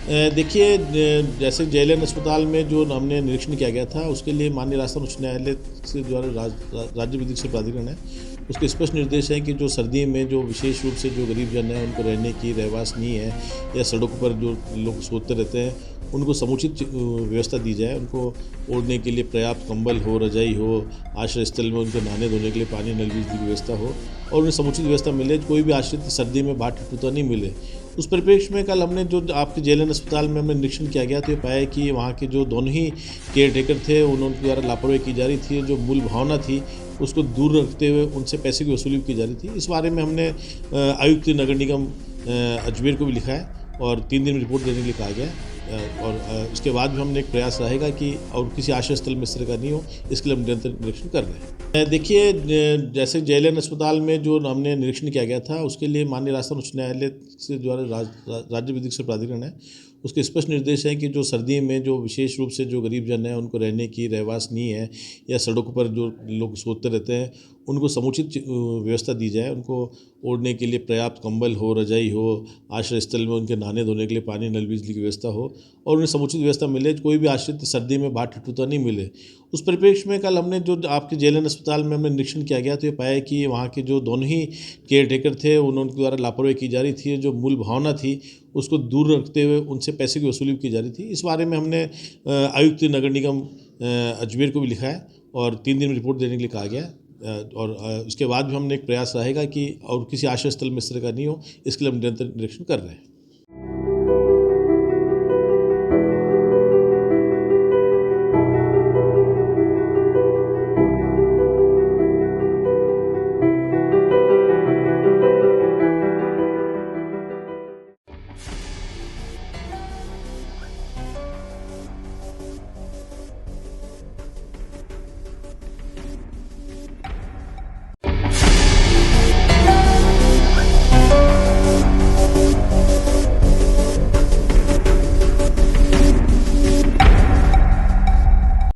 देखिए, जैसे जेएलएन अस्पताल में जो हमने निरीक्षण किया गया था, उसके लिए माननीय राजस्थान उच्च न्यायालय से द्वारा राज्य विधिक सेवा प्राधिकरण है, उसके स्पष्ट निर्देश हैं कि जो सर्दी में जो विशेष रूप से जो गरीब जन है, उनको रहने की रहवास नहीं है या सड़कों पर जो लोग सोते रहते हैं, उनको समुचित व्यवस्था दी जाए। उनको ओढ़ने के लिए पर्याप्त कंबल हो, रजाई हो, आश्रय स्थल में उनको नहाने धोने के लिए पानी, नल, बिजली की व्यवस्था हो और उन्हें समुचित व्यवस्था मिले। कोई भी आश्रित सर्दी में बाहर ठिठुरता नहीं मिले। उस परिप्रेक्ष्य में कल हमने जो आपके जेएलएन अस्पताल में हमने निरीक्षण किया गया, तो ये पाया कि वहाँ के जो दोनों ही केयर टेकर थे, उनके द्वारा लापरवाही की जा रही थी। जो मूल भावना थी, उसको दूर रखते हुए उनसे पैसे की वसूली की जा रही थी। इस बारे में हमने आयुक्त नगर निगम अजमेर को भी लिखा है और 3 दिन में रिपोर्ट देने के लिए कहा गया है। और इसके बाद भी हमने एक प्रयास रहेगा कि और किसी आश्रय स्थल में इस तरह का नहीं हो, इसके लिए हम निरंतर निरीक्षण कर रहे हैं। देखिए, जैसे जेएलएन अस्पताल में जो हमने निरीक्षण किया गया था, उसके लिए माननीय राजस्थान उच्च न्यायालय से द्वारा राज्य विधिक सेवा प्राधिकरण है, उसके स्पष्ट निर्देश हैं कि जो सर्दी में जो विशेष रूप से जो गरीब जन है, उनको रहने की रहवास नहीं है या सड़कों पर जो लोग सोते रहते हैं, उनको समुचित व्यवस्था दी जाए। उनको ओढ़ने के लिए पर्याप्त कंबल हो, रजाई हो, आश्रय स्थल में उनके नहाने धोने के लिए पानी, नल, बिजली की व्यवस्था हो और उन्हें समुचित व्यवस्था मिले। कोई भी आश्रित सर्दी में बाहर ठिठुरता नहीं मिले। उस परिप्रेक्ष्य में कल हमने जो आपके जेएलएन अस्पताल में हमने निरीक्षण किया गया, तो ये पाया कि वहाँ के जो दोनों ही केयर टेकर थे, उनके द्वारा लापरवाही की जा रही थी। जो मूल भावना थी, उसको दूर रखते हुए उनसे पैसे की वसूली की जा रही थी। इस बारे में हमने आयुक्त नगर निगम अजमेर को भी लिखा है और 3 दिन में रिपोर्ट देने के लिए कहा गया है। और इसके बाद भी हमने एक प्रयास रहेगा कि और किसी आश्रय स्थल में इस तरह का नहीं हो, इसके लिए हम निरंतर निरीक्षण कर रहे हैं।